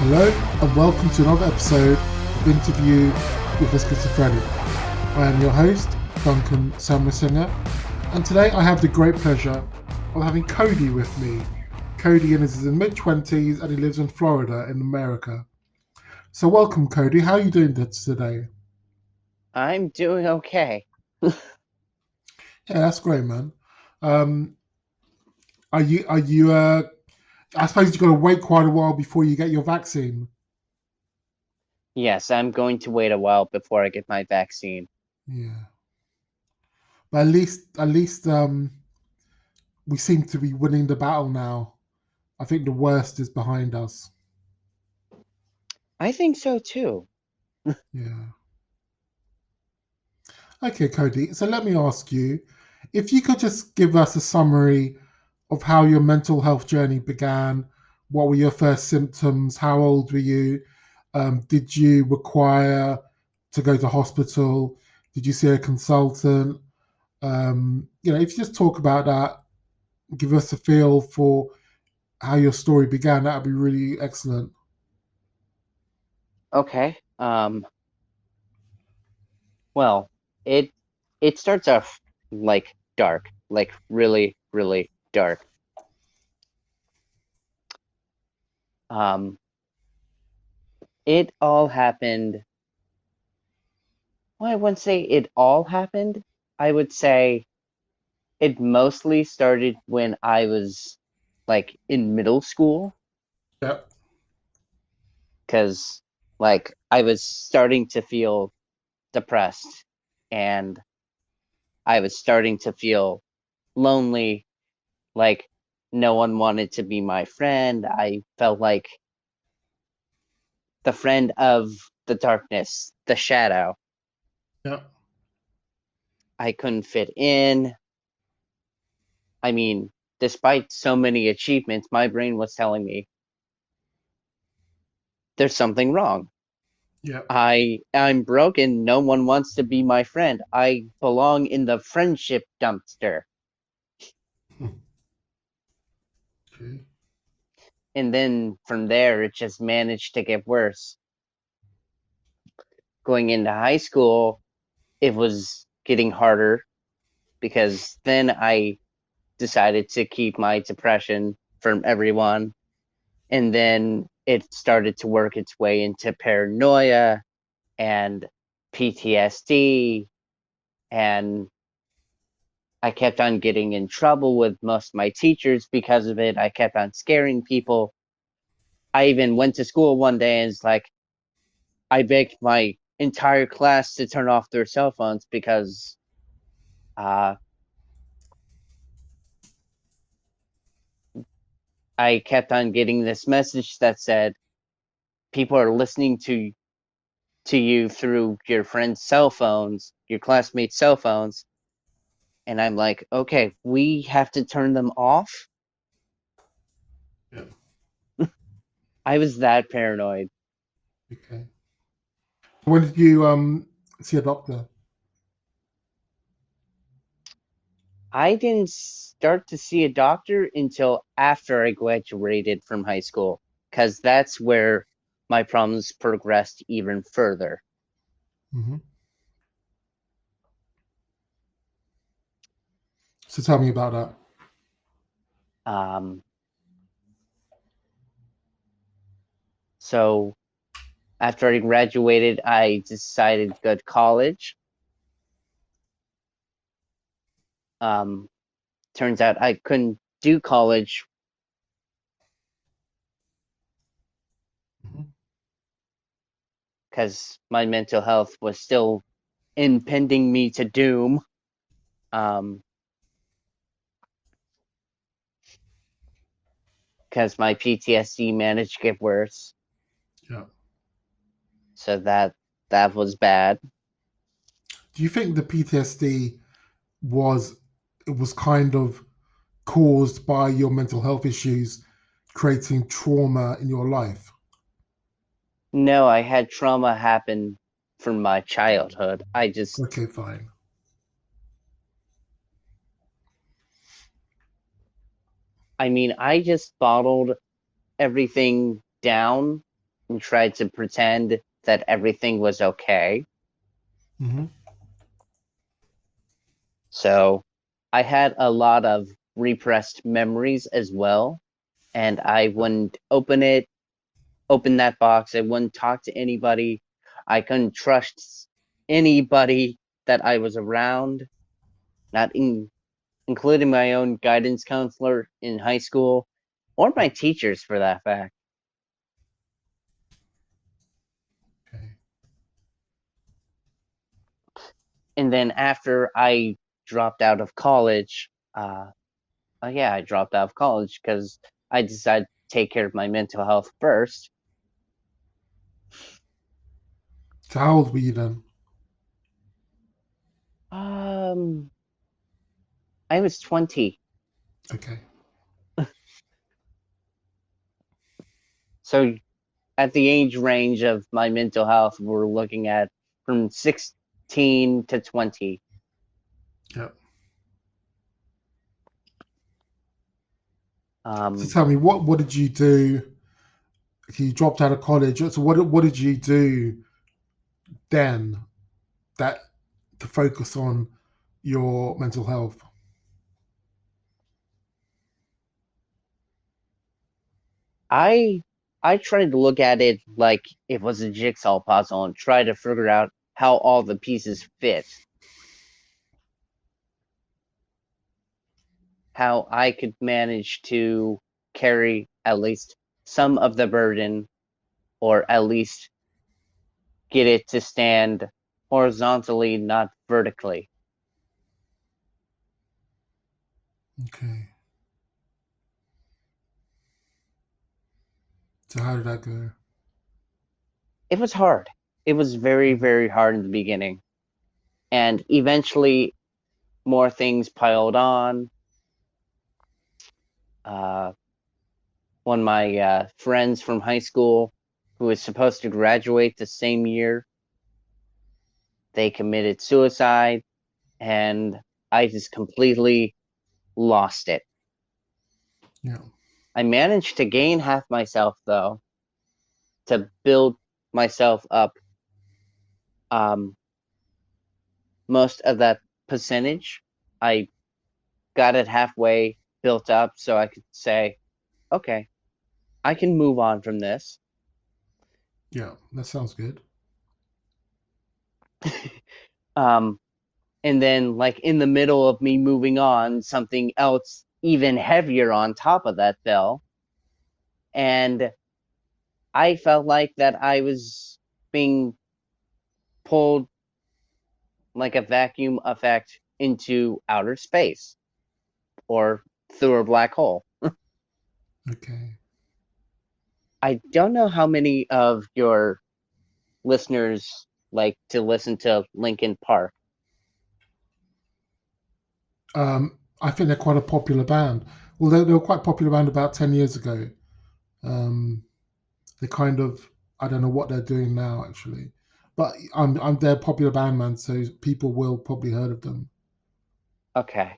Hello and welcome to another episode of Interview with a Schizophrenic. I am your host, Duncan Sammersinger, and today I have the great pleasure of having Cody with me. Cody is in his mid-20s and he lives in Florida in America. So welcome, Cody. How are you doing today? I'm doing okay. Yeah, that's great, man. Um, are you I suppose you've got to wait quite a while before you get your vaccine. Yes, I'm going to wait a while before I get my vaccine. Yeah. But at least we seem to be winning the battle now. I think the worst is behind us. I think so too. Yeah. Okay, Cody. So let me ask you if you could just give us a summary of how your mental health journey began. What were your first symptoms? How old were you? Did you require to go to hospital? Did you see a consultant? If you just talk about that, give us a feel for how your story began. That would be really excellent. Okay. Well, it it starts off like dark, like really, really dark. Um, it all happened. Well, I wouldn't say it all happened. I would say it mostly started when I was like in middle school, Yep. because like I was starting to feel depressed and I was starting to feel lonely, like no one wanted to be my friend. I felt like the friend of the darkness, the shadow. Yep. I couldn't fit in. I mean, despite so many achievements, my brain was telling me there's something wrong. Yep. I'm broken. No one wants to be my friend. I belong in the friendship dumpster. Okay. And then from there, it just managed to get worse. Going into high school, it was getting harder because then I decided to keep my depression from everyone. And then it started to work its way into paranoia and PTSD. And I kept on getting in trouble with most of my teachers because of it. I kept on scaring people. I even went to school one day and it's like, I begged my entire class to turn off their cell phones because uh, I kept on getting this message that said people are listening to you through your friends' cell phones, your classmates' cell phones, and I'm like, okay, we have to turn them off. Yep. I was that paranoid. Okay. When did you see a doctor? I didn't start to see a doctor until after I graduated from high school, because that's where my problems progressed even further. Hmm. So tell me about that. Um, so after I graduated, I decided to go to college. Um, Turns out I couldn't do college Hmm. because my mental health was still impending me to doom. Um, because my PTSD managed to get worse, Yeah. so that was bad. Do you think the PTSD was it was kind of caused by your mental health issues, creating trauma in your life? No, I had trauma happen from my childhood. Okay, fine. I mean, I just bottled everything down and tried to pretend that everything was okay. Hmm. So I had a lot of repressed memories as well, and I wouldn't open that box. I wouldn't talk to anybody. I couldn't trust anybody that I was around, not including my own guidance counselor in high school or my teachers for that fact. Okay. And then after I dropped out of college, yeah, I dropped out of college because I decided to take care of my mental health first. So how old were you then? Um, I was 20. Okay. So at the age range of my mental health, we're looking at from 16 to 20. Yeah. So Um, tell me, what did you do? You dropped out of college. So what did you do then that to focus on your mental health? I I tried to look at it like it was a jigsaw puzzle and try to figure out how all the pieces fit, how I could manage to carry at least some of the burden or at least get it to stand horizontally, not vertically. Okay. So how did that go? It was hard. It was very, Mm. very hard in the beginning. And eventually, more things piled on. Uh, One of my friends from high school, who was supposed to graduate the same year, they committed suicide, and I just completely lost it. Yeah. I managed to gain half myself, though, to build myself up um, most of that percentage. I got it halfway built up so I could say, okay, I can move on from this. Yeah. That sounds good. um, and then, like, in the middle of me moving on, something else even heavier on top of that fell. And I felt like that I was being pulled like a vacuum effect into outer space or through a black hole. Okay. I don't know how many of your listeners like to listen to Linkin Park. I think they're quite a popular band. Well, they were quite a popular band about 10 years ago. Um, they kind of I don't know what they're doing now actually, but I'm they're a popular band, man. So people will probably heard of them. Okay.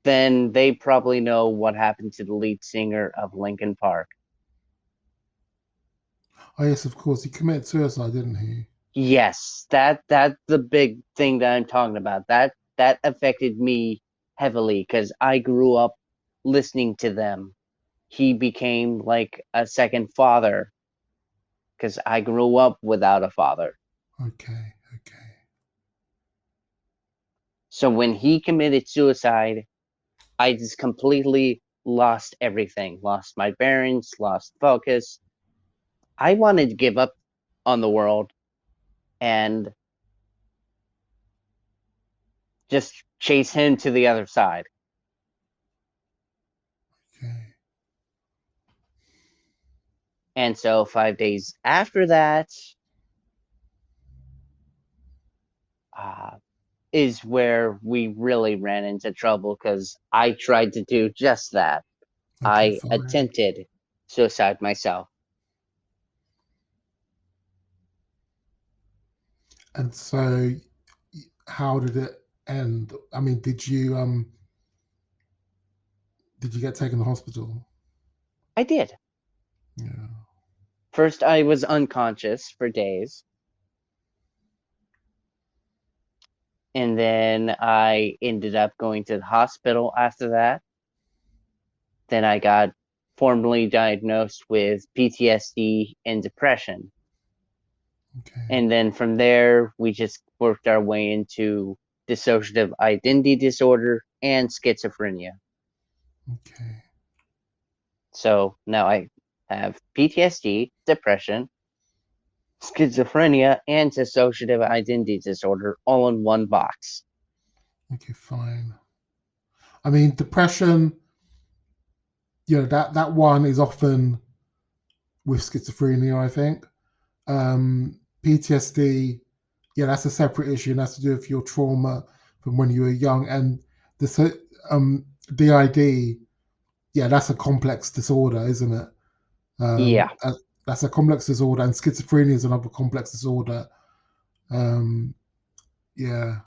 Then they probably know what happened to the lead singer of Linkin Park. Oh yes, of course. He committed suicide, didn't he? Yes, that's the big thing that I'm talking about. That affected me heavily because I grew up listening to them. He became like a second father because I grew up without a father. Okay. Okay. So when he committed suicide, I just completely lost everything, lost my bearings, lost focus. I wanted to give up on the world and just chase him to the other side. Okay. And so 5 days after that uh, is where we really ran into trouble because I tried to do just that. Okay. I Fine. attempted suicide myself. And so, how did it end? I mean, did you get taken to hospital? I did. Yeah. First, I was unconscious for days, and then I ended up going to the hospital after that. Then I got formally diagnosed with PTSD and depression. Okay. And then from there, we just worked our way into dissociative identity disorder and schizophrenia. Okay. So now I have PTSD, depression, schizophrenia, and dissociative identity disorder all in one box. Okay. Fine. I mean, depression. That one is often with schizophrenia. I think PTSD. Yeah, that's a separate issue, and that's to do with your trauma from when you were young. And the DID. Yeah, that's a complex disorder, isn't it? Yeah, That's a complex disorder, and schizophrenia is another complex disorder. Um, yeah,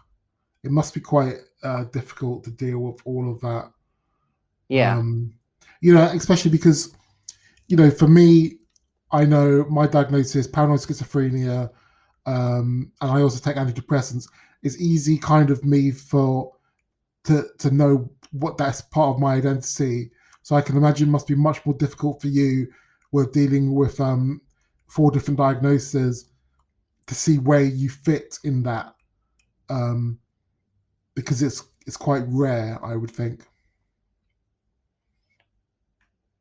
it must be quite difficult to deal with all of that. yeah, Um, especially because for me, I know my diagnosis is paranoid schizophrenia, and I also take antidepressants. It's easy, kind of me for to know what that's part of my identity. So I can imagine it must be much more difficult for you with dealing with four different diagnoses to see where you fit in that, um, because it's quite rare, I would think.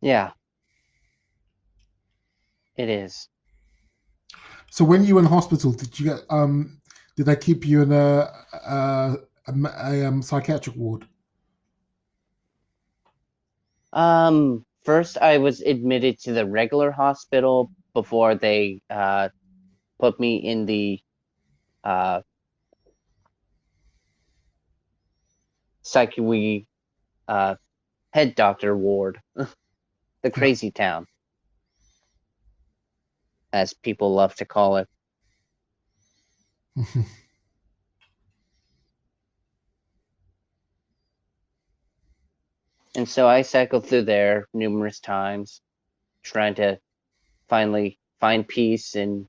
yeah, it is. So when you were in hospital, did they keep you in a psychiatric ward? First I was admitted to the regular hospital before they put me in the uh, psyche uh, head doctor ward, the Yeah. crazy town, as people love to call it. And so I cycled through there numerous times, trying to finally find peace and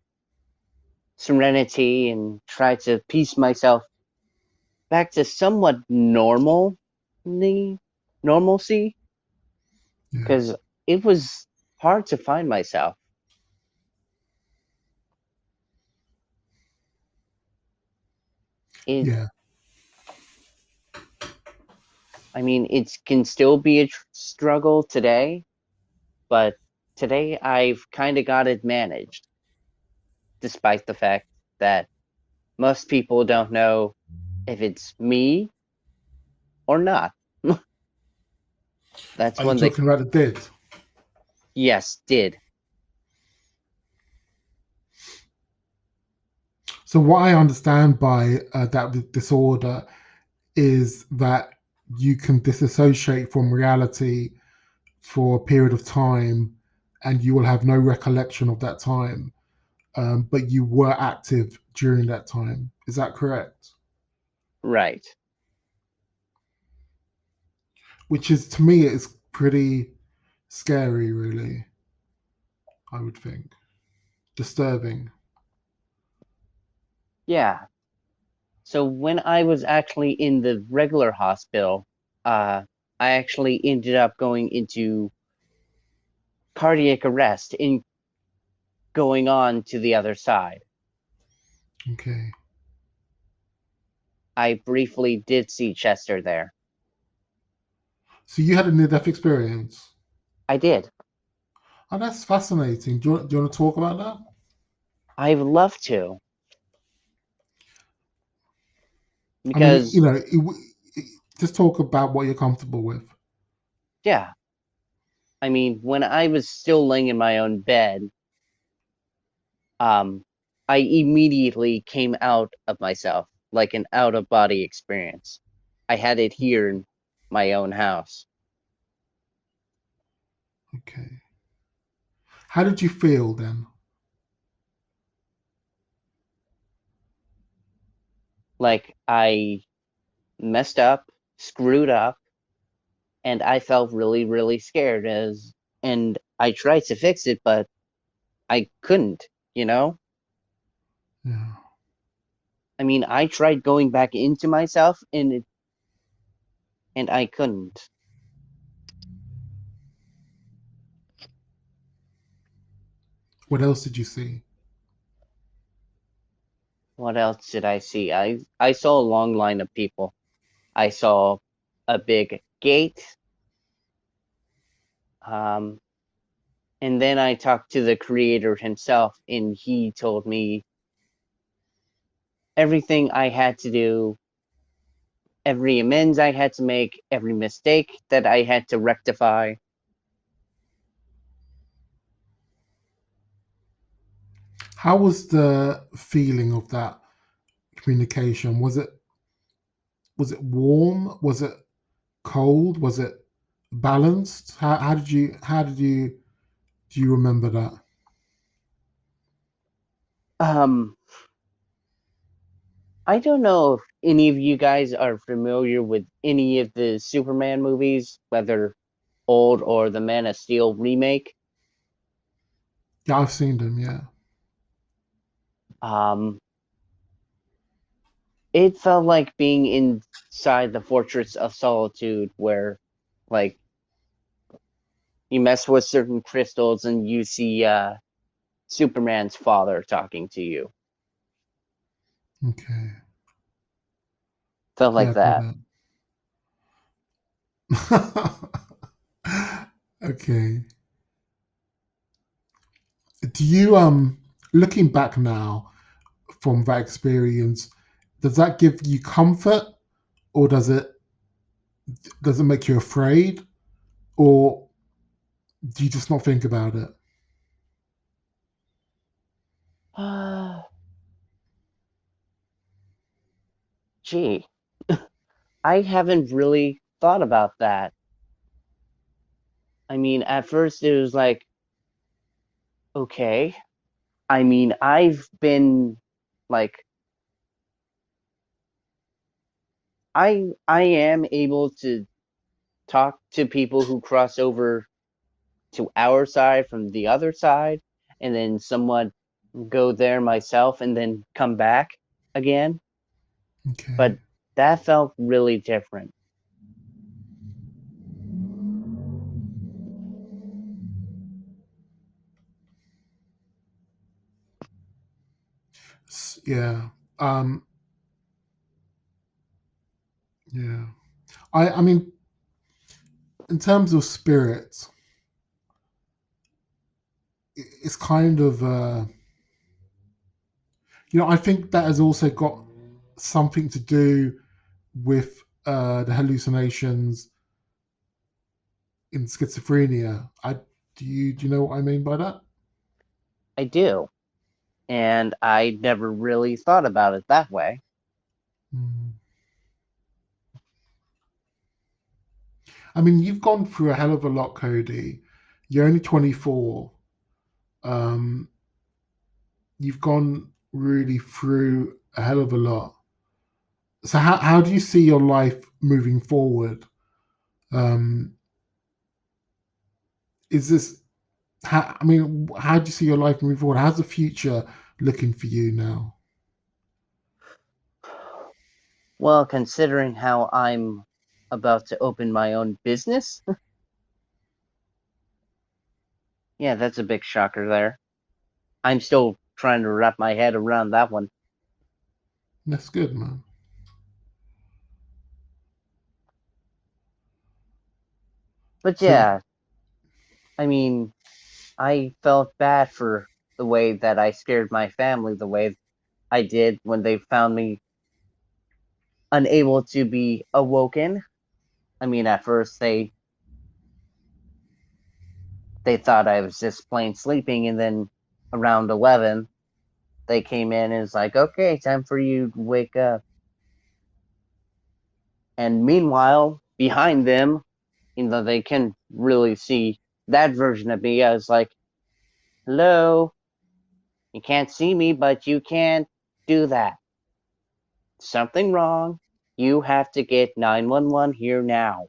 serenity and try to piece myself back to somewhat normalcy, Yeah. because it was hard to find myself. It, Yeah. I mean, it can still be a struggle today, but today I've kind of got it managed, despite the fact that most people don't know if it's me or not. That's Are you when they, talking about the did? yes, did. So what I understand by that disorder is that you can disassociate from reality for a period of time, and you will have no recollection of that time, but you were active during that time. Is that correct? Right. Which is, to me, is pretty scary, really. I would think disturbing. Yeah. So when I was actually in the regular hospital, I actually ended up going into cardiac arrest and going on to the other side. Okay. I briefly did see Chester there. So you had a near-death experience. I did. Oh, that's fascinating. Do you want to talk about that? I'd love to, I mean, because, just talk about what you're comfortable with. yeah, I mean, when I was still laying in my own bed, um, I immediately came out of myself, like an out of body experience. I had it here in my own house. Okay. How did you feel then? Like I messed up, screwed up, and I felt really, really scared and I tried to fix it, but I couldn't, you know? Yeah. I mean, I tried going back into myself and I couldn't. What else did you see? What else did I see? I saw a long line of people. I saw a big gate. Um, and then I talked to the creator himself, and he told me everything I had to do, every amends I had to make, every mistake that I had to rectify. How was the feeling of that communication? Was it warm? Was it cold? Was it balanced? How did you do you remember that? Um, I don't know if any of you guys are familiar with any of the Superman movies, whether old or the Man of Steel remake. Yeah, I've seen them. Yeah. Um, it felt like being inside the Fortress of Solitude, where, like, you mess with certain crystals and you see Superman's father talking to you. Okay. Felt like Yeah, I that. get it. Okay. Do you looking back now from that experience, does that give you comfort or does it make you afraid or do you just not think about it? Gee, I haven't really thought about that. I mean, at first it was like, okay. I mean, I've been like, I am able to talk to people who cross over to our side from the other side, and then somewhat go there myself and then come back again. Okay. But that felt really different. Yeah. Um yeah. I mean in terms of spirits, it's kind of I think that has also got something to do with the hallucinations in schizophrenia. I do you know what I mean by that? I do. And I never really thought about it that way. Mm. I mean, you've gone through a hell of a lot, Cody. You're only 24. Um, you've gone really through a hell of a lot. So how do you see your life moving forward? Um, is this I mean, how do you see your life moving forward? How's the future looking for you now? Well, considering how I'm about to open my own business, yeah, that's a big shocker there. I'm still trying to wrap my head around that one. That's good, man. But So yeah, I mean, I felt bad for the way that I scared my family the way I did when they found me unable to be awoken. I mean, at first they thought I was just plain sleeping, and then around 11, they came in and it's like, okay, time for you to wake up. And meanwhile, behind them, they can really see that version of me. I was like, hello, you can't see me, but you can't do that. Something wrong. You have to get 911 here now.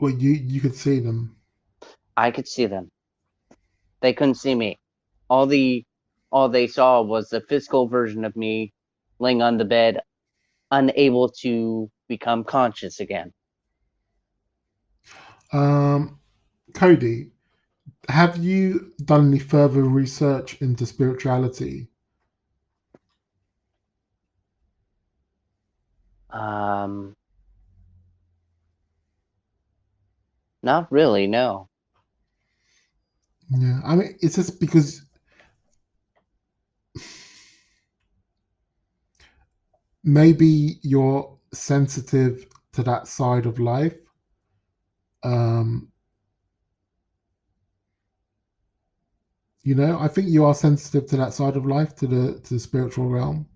well, you could see them. I could see them. They couldn't see me. all the all they saw was the physical version of me laying on the bed, unable to become conscious again. Um, Cody, have you done any further research into spirituality? Um, Not really, no. Yeah, I mean, it's just because maybe you're sensitive to that side of life. Um, I think you are sensitive to that side of life, to the spiritual realm.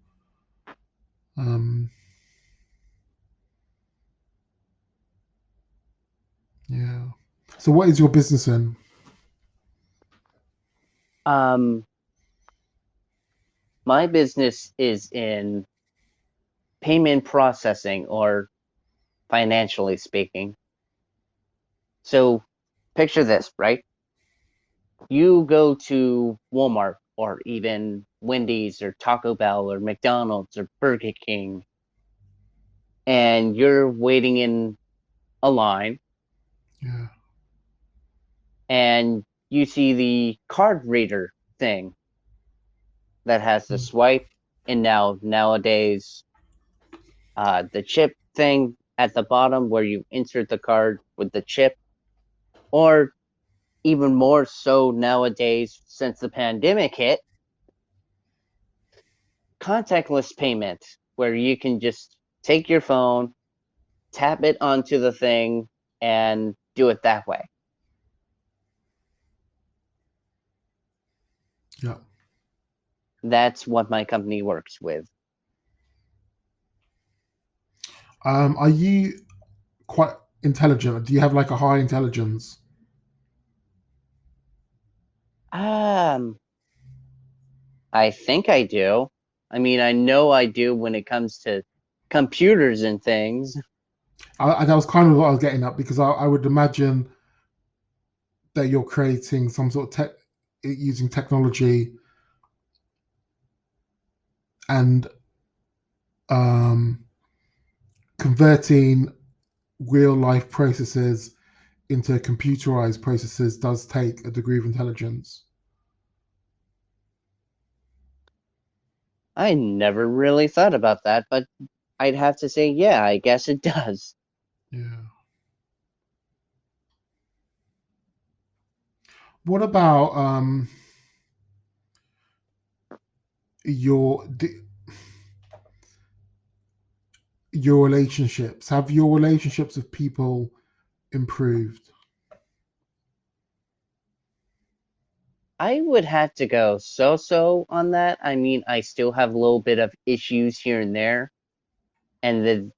Um, yeah. So, what is your business in? Um, my business is in payment processing, or financially speaking. So picture this, right? You go to Walmart or even Wendy's or Taco Bell or McDonald's or Burger King, and you're waiting in a line, Yeah. and you see the card reader thing that has the Mm, swipe, and nowadays the chip thing at the bottom where you insert the card with the chip, or even more so nowadays since the pandemic hit, contactless payment, where you can just take your phone, tap it onto the thing, and do it that way. yeah. That's what my company works with. Are you quite intelligent? Do you have like a high intelligence? Um, I think I do. I mean, I know I do when it comes to computers and things. That was kind of what I was getting at because I would imagine that you're creating some sort of tech using technology and um, converting real life processes into computerized processes does take a degree of intelligence. I never really thought about that, but I'd have to say, yeah, I guess it does. Yeah. What about your your relationships? Have your relationships with people improved? I would have to go so on that. I mean, I still have a little bit of issues here and there, and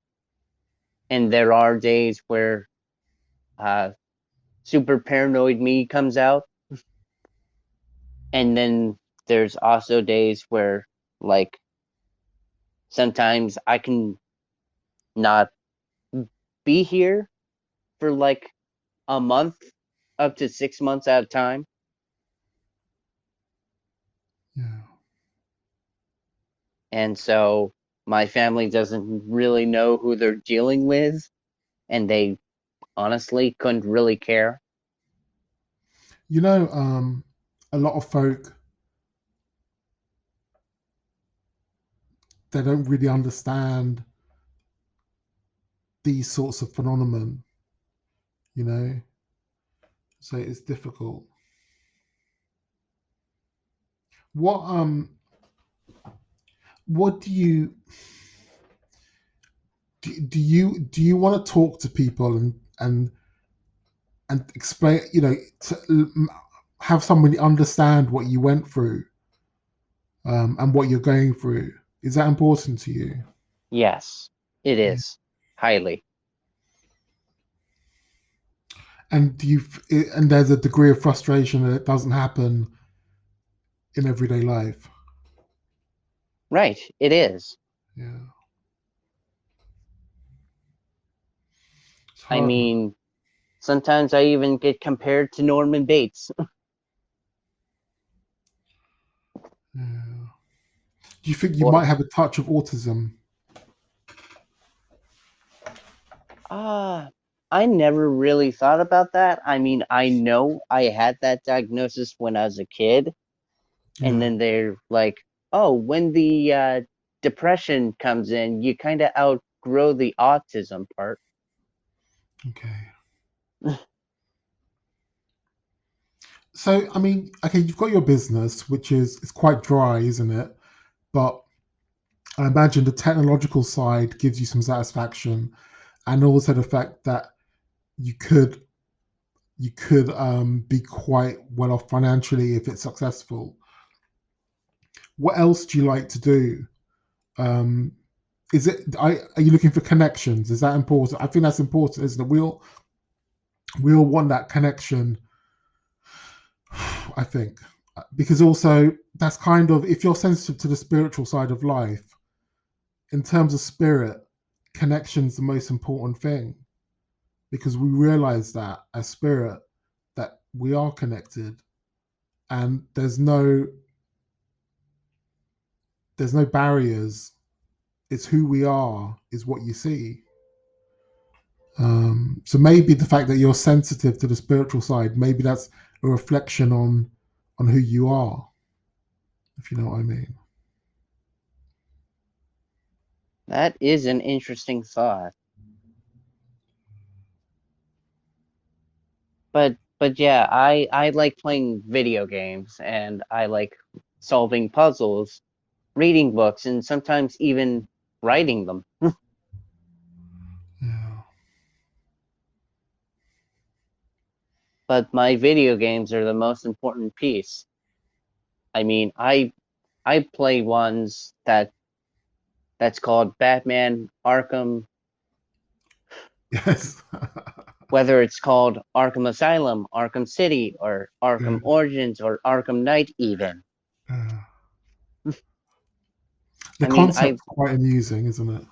there are days where uh, super paranoid me comes out, and then there's also days where, like, sometimes I can not be here for like a month, up to 6 months at a time, Yeah. and so my family doesn't really know who they're dealing with, and they honestly couldn't really care. You know, a lot of folk, they don't really understand these sorts of phenomenon, you know, so it's difficult. What do you want to talk to people and explain, have somebody understand what you went through, and what you're going through? Is that important to you? Yes, it Yeah. is. Highly. And and there's a degree of frustration that it doesn't happen in everyday life. Right, it is. Yeah, it's I hard. mean, sometimes I even get compared to Norman Bates. Yeah. Do you think you Or might have a touch of autism? ah, I never really thought about that. I mean, I know I had that diagnosis when I was a kid, and Yeah. then they're like, "Oh, when the depression comes in, you kind of outgrow the autism part." Okay. So, I mean, okay, you've got your business, which is it's quite dry, isn't it? But I imagine the technological side gives you some satisfaction, and also the fact that you could be quite well off financially if it's successful. What else do you like to do? Um, are you looking for connections? Is that important? I think that's important, isn't it? We all want that connection. I think because also that's kind of if you're sensitive to the spiritual side of life, in terms of spirit, connection's the most important thing because we realize that as spirit that we are connected and there's no barriers. It's who we are is what you see. So maybe the fact that you're sensitive to the spiritual side, maybe that's a reflection on who you are, if you know what I mean. That is an interesting thought. But yeah, I like playing video games and I like solving puzzles, reading books, and sometimes even writing them. Yeah. But my video games are the most important piece. I mean, I play ones that's called Batman Arkham, Yes. whether it's called Arkham Asylum, Arkham City, or Yeah. Arkham Origins, or Arkham Knight even. Yeah. The I mean, I concept's quite amusing, isn't it?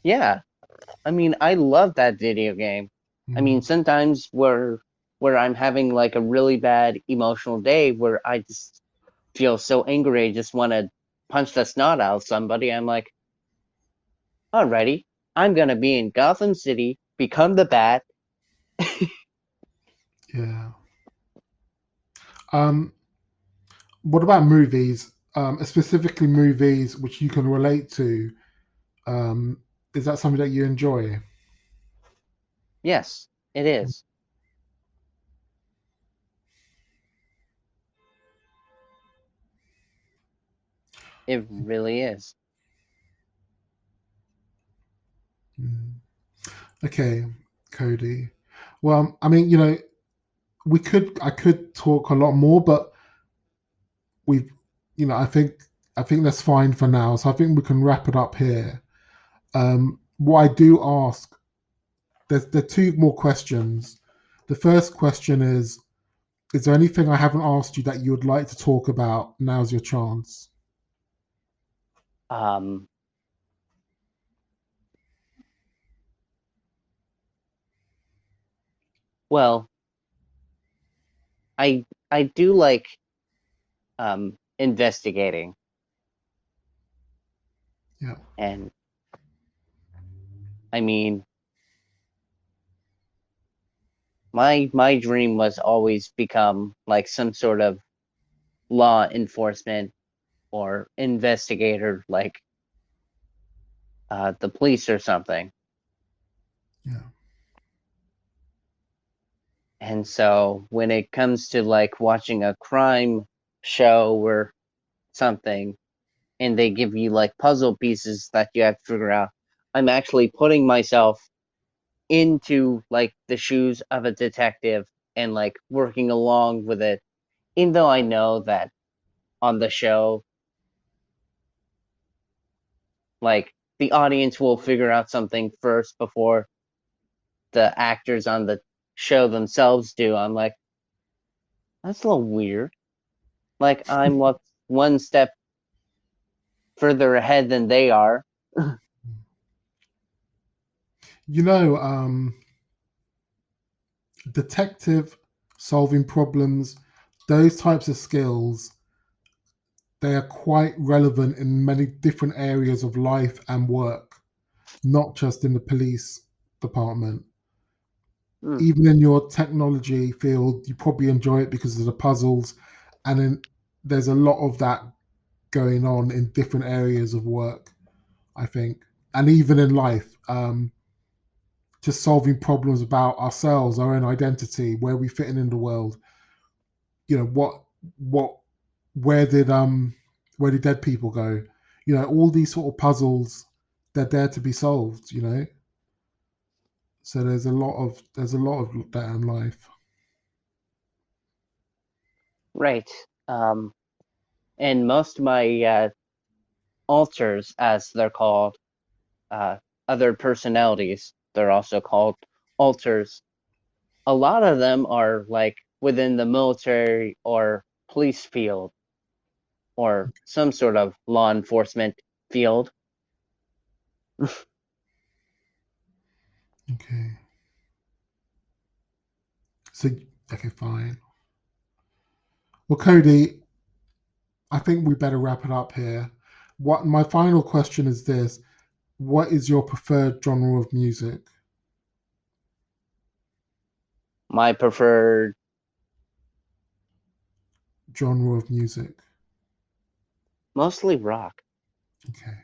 yeah, I mean, I love that video game. I mean, Mm. sometimes where I'm having like a really bad emotional day where I just feel so angry, I just want to punch the snot out of somebody. I'm like, alrighty, I'm gonna be in Gotham City, become the Bat. Yeah. Um, what about movies? Specifically movies which you can relate to. Um, is that something that you enjoy? Yes, it is. It really is. Mm. Okay, Cody. Well, I mean, I could talk a lot more, but we've, I think that's fine for now. So I think we can wrap it up here. What I do ask, there are two more questions. The first question is there anything I haven't asked you that you would like to talk about? Now's your chance. Um, well, I do like investigating, Yeah, and I mean, my dream was always become like some sort of law enforcement or investigator, like the police or something. yeah, And so when it comes to like watching a crime show or something, and they give you like puzzle pieces that you have to figure out, I'm actually putting myself into like the shoes of a detective and like working along with it, even though I know that on the show, like the audience will figure out something first before the actors on the show themselves do. I'm like, that's a little weird. Like I'm what one step further ahead than they are. you know, detective solving problems, those types of skills. they are quite relevant in many different areas of life and work, not just in the police department. Hmm. Even in your technology field, you probably enjoy it because of the puzzles, and then there's a lot of that going on in different areas of work, I think, and even in life. Just solving problems about ourselves, our own identity, where we fit in the world. You know, what where did where did dead people go? You know, all these sort of puzzles, they're there to be solved, you know. So there's a lot of that in life. Right. Um, and most of my alters, as they're called, uh, other personalities, they're also called alters. A lot of them are like within the military or police field or some sort of law enforcement field. Okay. So okay, fine. Well, Cody, I think we better wrap it up here. What my final question is this: what is your preferred genre of music? My preferred, Genre of music. mostly rock. Okay.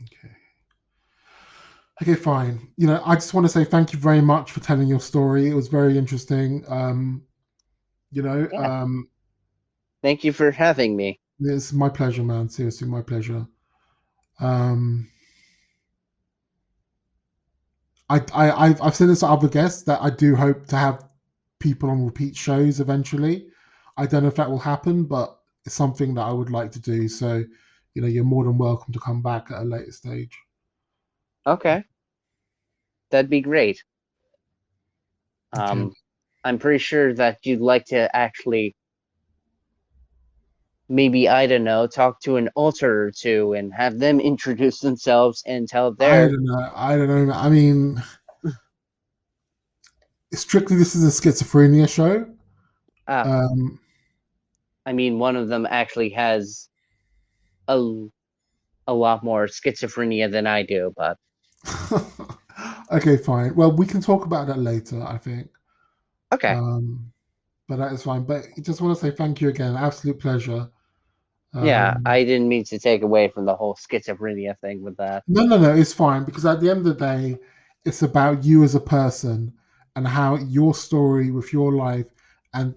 Okay. Okay, fine. You know, I just want to say thank you very much for telling your story. It was very interesting. You know, Yeah. Thank you for having me. it's my pleasure, man. Seriously, my pleasure. Um, I've said this to other guests that I do hope to have people on repeat shows eventually. I don't know if that will happen, but it's something that I would like to do. So, you know, you're more than welcome to come back at a later stage. Okay. That'd be great. Okay. Um, I'm pretty sure that you'd like to actually, maybe, I don't know, talk to an alter or two and have them introduce themselves and tell I their, don't know. I don't know. I mean, strictly, this is a schizophrenia show. ah, Um, I mean, one of them actually has a, a lot more schizophrenia than I do, but okay, fine. Well, we can talk about that later, I think. okay. Um, but that is fine. But I just want to say thank you again. Absolute pleasure. Yeah, Um, I didn't mean to take away from the whole schizophrenia thing with that. no, no, no, it's fine because at the end of the day, it's about you as a person and how your story with your life and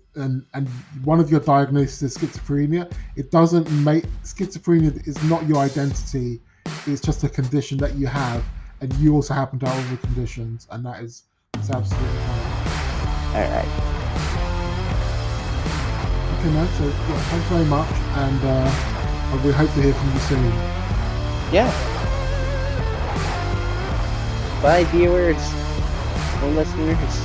one of your diagnoses is schizophrenia. It doesn't make schizophrenia is not your identity. It's just a condition that you have, and you also happen to have other conditions, and that's absolutely fine. All right. Okay, man. So yeah, thanks very much, and we hope to hear from you soon. Yeah. Bye, viewers and listeners.